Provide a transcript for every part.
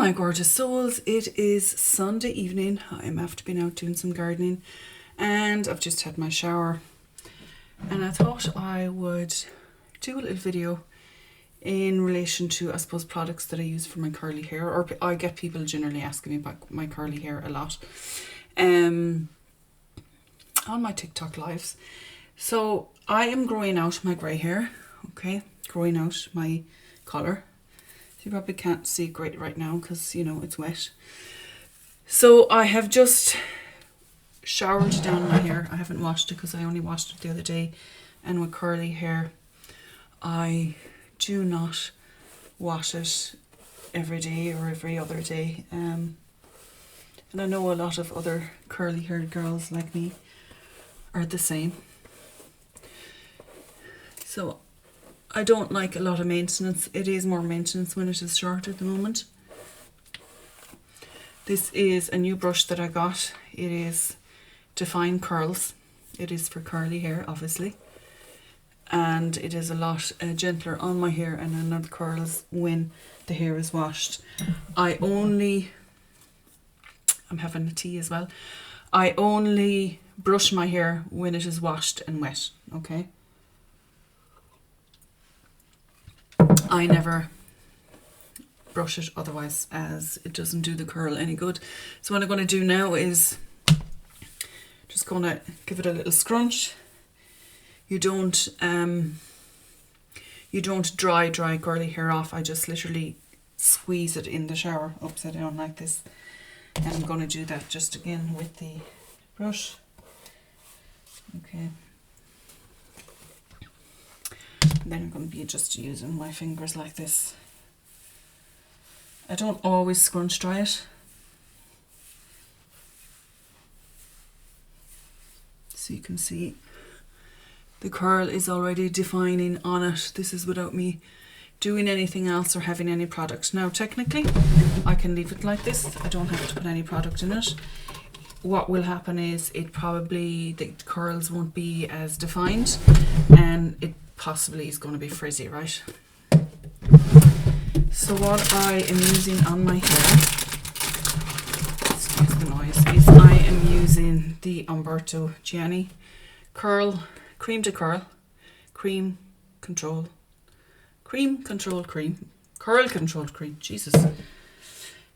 my gorgeous souls, it is Sunday evening. I'm after being out doing some gardening and I've just had my shower, and I thought I would do a little video in relation to, I suppose, products that I use for my curly hair, or I get people generally asking me about my curly hair a lot on my TikTok lives. So I am growing out my grey hair, okay, growing out my colour. You probably can't see it great right now because, you know, it's wet. So I have just showered down my hair. I haven't washed it because I only washed it the other day. And with curly hair, I do not wash it every day or every other day. And I know a lot of other curly haired girls like me are the same. So I don't like a lot of maintenance. It is more maintenance when it is short at the moment. This is a new brush that I got. It is Define Curls. It is for curly hair, obviously. And it is a lot gentler on my hair and on the curls when the hair is washed. I'm having a tea as well. I only brush my hair when it is washed and wet, okay? I never brush it otherwise, as it doesn't do the curl any good. So what I'm going to do now is just going to give it a little scrunch. You don't dry curly hair off. I just literally squeeze it in the shower upside down like this. And I'm going to do that just again with the brush. Okay. Then I'm going to be just using my fingers like this. I don't always scrunch dry it. So you can see the curl is already defining on it. This is without me doing anything else or having any product. Now technically I can leave it like this. I don't have to put any product in it. What will happen is the curls won't be as defined, and it possibly is going to be frizzy, right? So what I am using on my hair, excuse the noise, is I am using the Umberto Gianni Cream Control Cream, Jesus.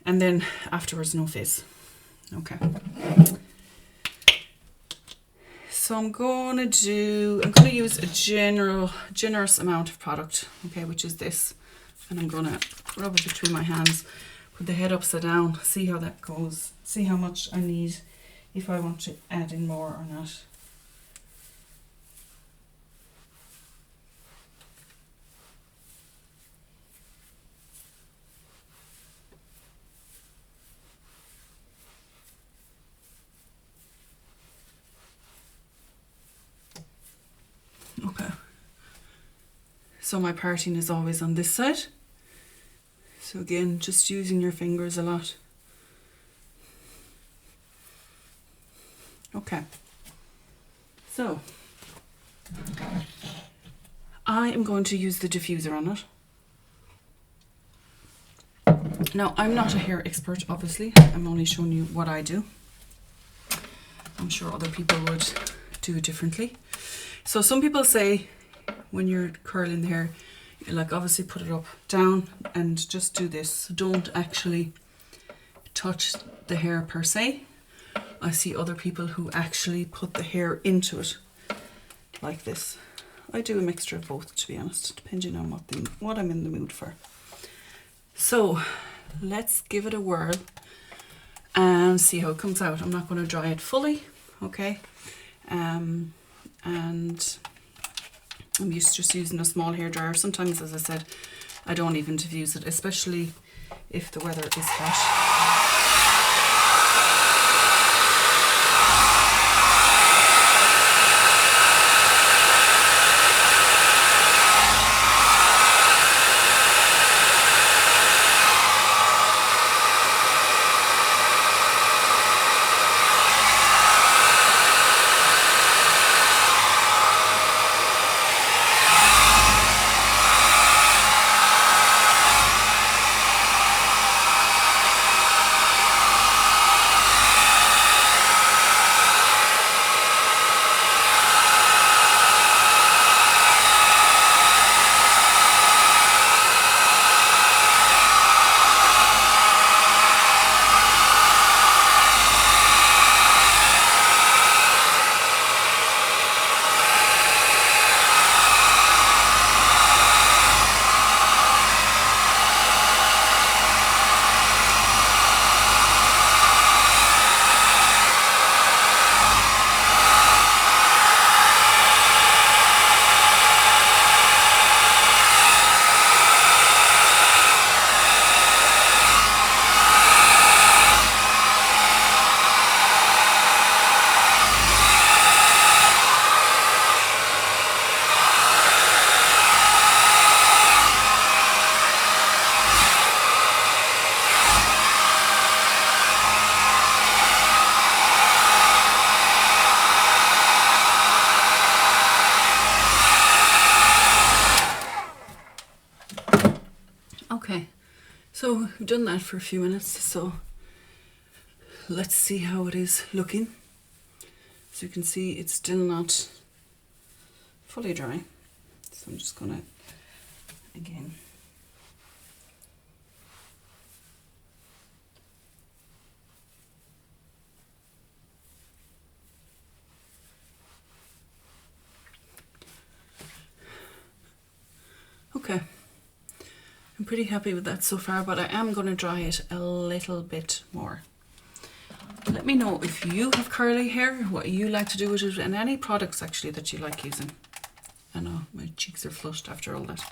And then afterwards, no fizz. Okay. So I'm going to use a generous amount of product, okay, which is this. And I'm going to rub it between my hands, put the head upside down, see how that goes, see how much I need, if I want to add in more or not. Okay. So my parting is always on this side. So again, just using your fingers a lot. Okay. So I am going to use the diffuser on it. Now, I'm not a hair expert, obviously. I'm only showing you what I do. I'm sure other people would do it differently. So some people say when you're curling the hair, you like obviously put it up, down, and just do this. Don't actually touch the hair per se. I see other people who actually put the hair into it like this. I do a mixture of both, to be honest, depending on what I'm in the mood for. So let's give it a whirl and see how it comes out. I'm not going to dry it fully, okay? And I'm just using a small hairdryer. Sometimes, as I said, I don't even diffuse it, especially if the weather is hot. So we've done that for a few minutes, so let's see how it is looking. So you can see it's still not fully dry. So I'm just gonna, again, okay. I'm pretty happy with that so far, but I am going to dry it a little bit more. Let me know if you have curly hair, what you like to do with it, and any products actually that you like using. I know my cheeks are flushed after all that.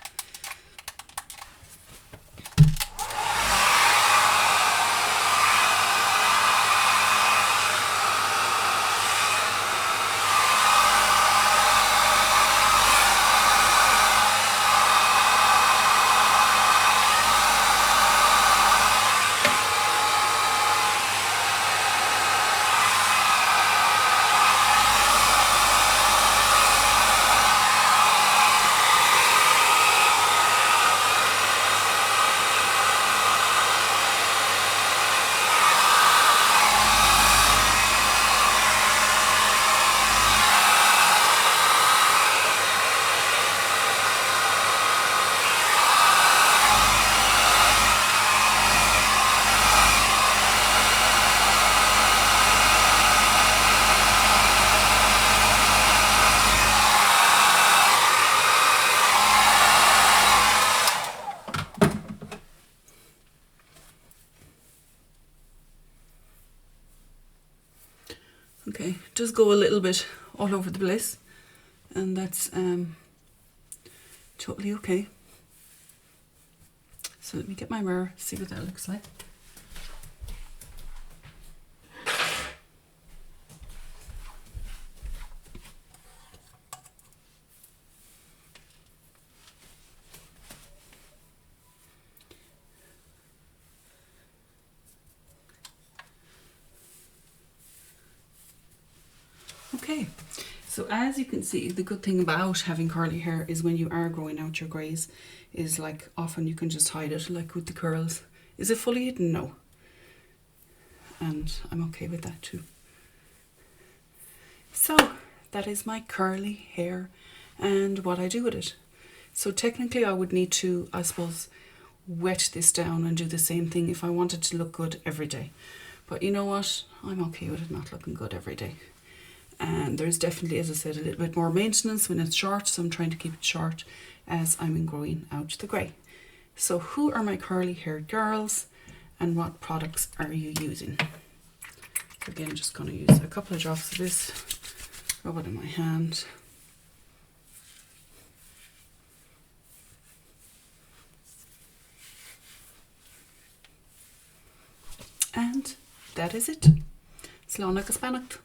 Okay, it does go a little bit all over the place, and that's totally okay. So let me get my mirror, see what that looks like. Okay, so as you can see, the good thing about having curly hair is when you are growing out your greys is like often you can just hide it, like with the curls. Is it fully hidden? No. And I'm okay with that too. So that is my curly hair and what I do with it. So technically I would need to, I suppose, wet this down and do the same thing if I wanted to look good every day. But you know what? I'm okay with it not looking good every day. And there's definitely, as I said, a little bit more maintenance when it's short, so I'm trying to keep it short as I'm growing out the grey. So who are my curly haired girls and what products are you using? So again, I'm just going to use a couple of drops of this, rub it in my hand. And that is it. Slán agus beannacht.